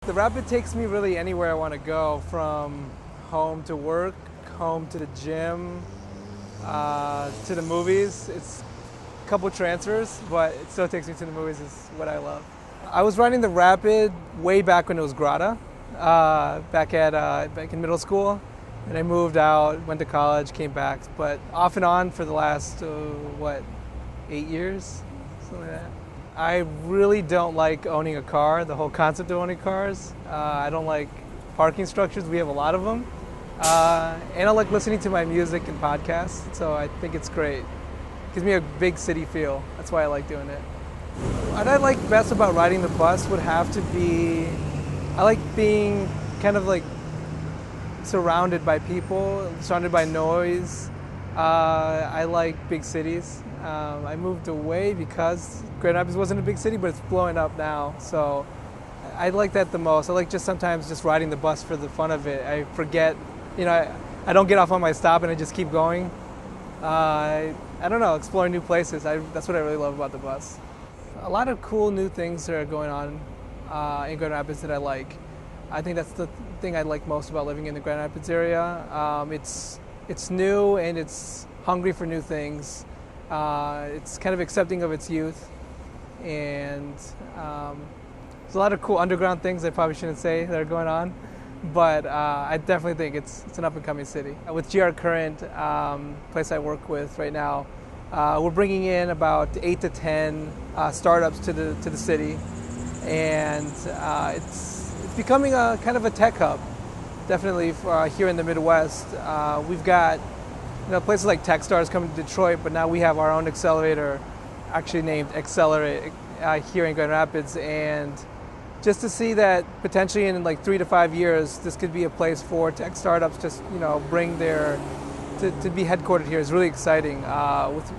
The Rapid takes me really anywhere I want to go, from home to work, home to the gym, to the movies. It's a couple transfers, but it still takes me to the movies, is what I love. I was riding the Rapid way back when it was Grata, back in middle school. And I moved out, went to college, came back, but off and on for the last, 8 years? Something like that. I really don't like owning a car, the whole concept of owning cars. I don't like parking structures. We have a lot of them. And I like listening to my music and podcasts, so I think it's great. It gives me a big city feel. That's why I like doing it. What I like best about riding the bus would have to be, I like being kind of like surrounded by people, surrounded by noise. I like big cities. I moved away because Grand Rapids wasn't a big city, but it's blowing up now. So I like that the most. I like just sometimes just riding the bus for the fun of it. I forget, I don't get off on my stop and I just keep going. I don't know, exploring new places. That's what I really love about the bus. A lot of cool new things that are going on in Grand Rapids that I like. I think that's the thing I like most about living in the Grand Rapids area. It's new and it's hungry for new things. It's kind of accepting of its youth, and there's a lot of cool underground things I probably shouldn't say that are going on, but I definitely think it's an up-and-coming city. With GR Current, place I work with right now, we're bringing in about 8 to 10 startups to the city, and it's becoming a kind of a tech hub, definitely for, here in the Midwest. We've got places like Techstars coming to Detroit, but now we have our own accelerator, actually named Accelerate, here in Grand Rapids. And just to see that potentially in like 3 to 5 years, this could be a place for tech startups to bring to be headquartered here is really exciting.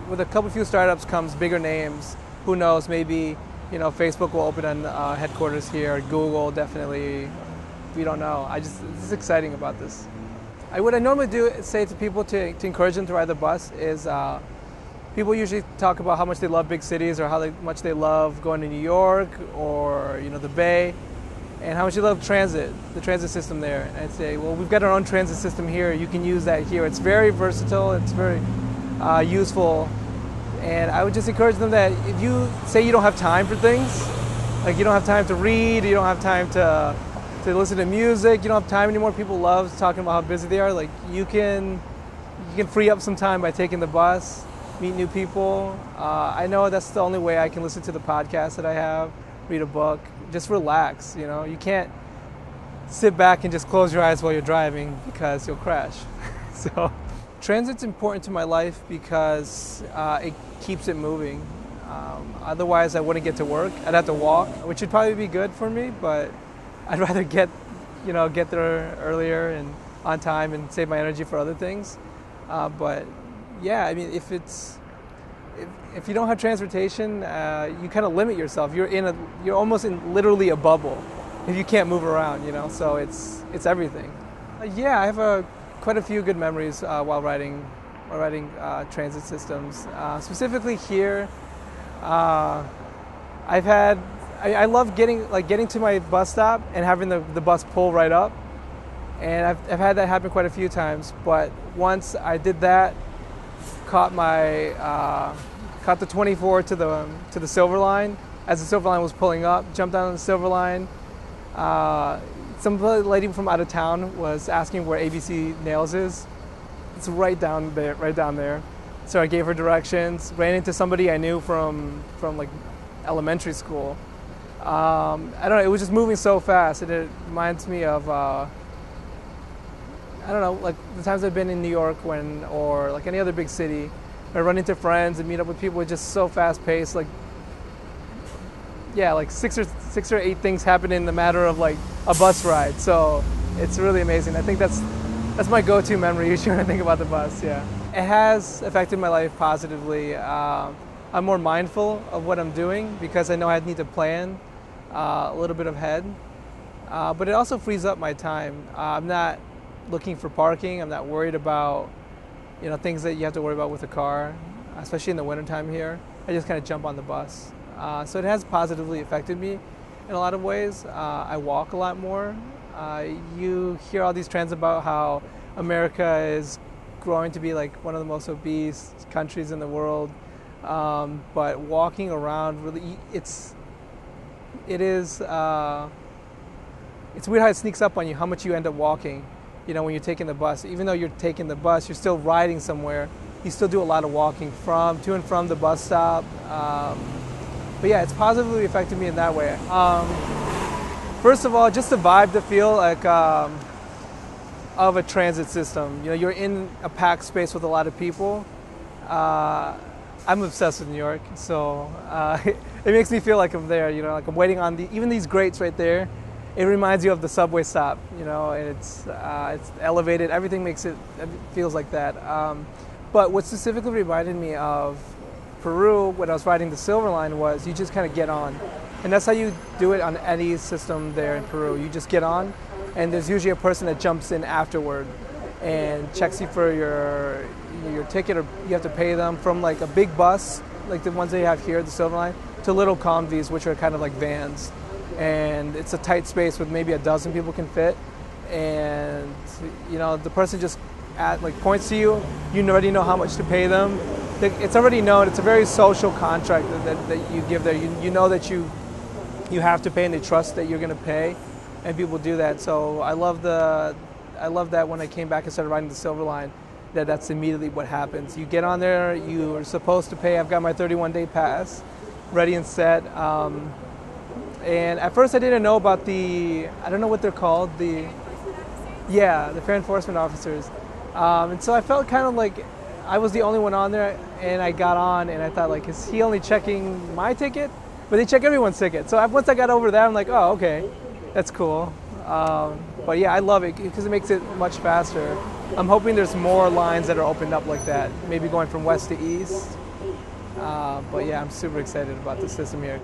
With a few startups comes bigger names. Who knows? Maybe Facebook will open a headquarters here. Google definitely. We don't know. This is exciting about this. What I normally say to people to encourage them to ride the bus is people usually talk about how much they love big cities or how much they love going to New York or the Bay, and how much you love the transit system there. And I'd say, well, we've got our own transit system here. You can use that here. It's very versatile. It's very useful. And I would just encourage them that if you say you don't have time for things, like you don't have time to read, you don't have time to listen to music, you don't have time anymore. People love talking about how busy they are. Like you can free up some time by taking the bus, meet new people. I know that's the only way I can listen to the podcast that I have, read a book, just relax. You can't sit back and just close your eyes while you're driving because you'll crash. So transit's important to my life because it keeps it moving. Otherwise I wouldn't get to work. I'd have to walk, which would probably be good for me, but I'd rather get there earlier and on time and save my energy for other things. But yeah, I mean, if you don't have transportation, you kind of limit yourself. You're almost in literally a bubble if you can't move around. So it's everything. Yeah, I have quite a few good memories while riding transit systems. Specifically here, I love getting to my bus stop and having the bus pull right up, and I've had that happen quite a few times. But once I did that, caught the 24 to the Silver Line as the Silver Line was pulling up, jumped down on the Silver Line. Some lady from out of town was asking where ABC Nails is. It's right down there. So I gave her directions. Ran into somebody I knew from like elementary school. I don't know, it was just moving so fast, and it reminds me of, I don't know, like the times I've been in New York or like any other big city, I run into friends and meet up with people. It's just so fast paced, like six or eight things happen in the matter of like a bus ride. So it's really amazing. I think that's my go-to memory usually when I think about the bus, yeah. It has affected my life positively. I'm more mindful of what I'm doing because I know I need to plan a little bit ahead. But it also frees up my time. I'm not looking for parking. I'm not worried about things that you have to worry about with a car, especially in the wintertime here. I just kind of jump on the bus. So it has positively affected me. in a lot of ways. I walk a lot more. You hear all these trends about how America is growing to be like one of the most obese countries in the world. But walking around really, it is, it's weird how it sneaks up on you, how much you end up walking, you know, when you're taking the bus. Even though you're taking the bus, you're still riding somewhere. You still do a lot of walking to and from the bus stop. But yeah, it's positively affected me in that way. First of all, just the vibe, the feel like of a transit system. You know, you're in a packed space with a lot of people. I'm obsessed with New York, so it makes me feel like I'm there. You know, like I'm waiting on even these grates right there. It reminds you of the subway stop. You know, and it's elevated. Everything feels like that. But what specifically reminded me of Peru when I was riding the Silver Line was you just kind of get on. And that's how you do it on any system there in Peru. You just get on, and there's usually a person that jumps in afterward and checks you for your ticket, or you have to pay them, from like a big bus, like the ones they have here at the Silver Line, to little Comvies, which are kind of like vans. And it's a tight space with maybe a dozen people can fit. And you know, the person just points to you. You already know how much to pay them. It's already known. It's a very social contract that you give there. You know that you have to pay, and they trust that you're going to pay, and people do that. So I love that when I came back and started riding the Silver Line, that's immediately what happens. You get on there, you are supposed to pay. I've got my 31-day pass ready and set. And at first I didn't know about I don't know what they're called, the fare enforcement officers. And so I felt kind of like I was the only one on there, and I got on and I thought, like, is he only checking my ticket? But they check everyone's ticket. So once I got over that, I'm like, oh, okay, that's cool. But yeah, I love it because it makes it much faster. I'm hoping there's more lines that are opened up like that, maybe going from west to east. But yeah, I'm super excited about the system here.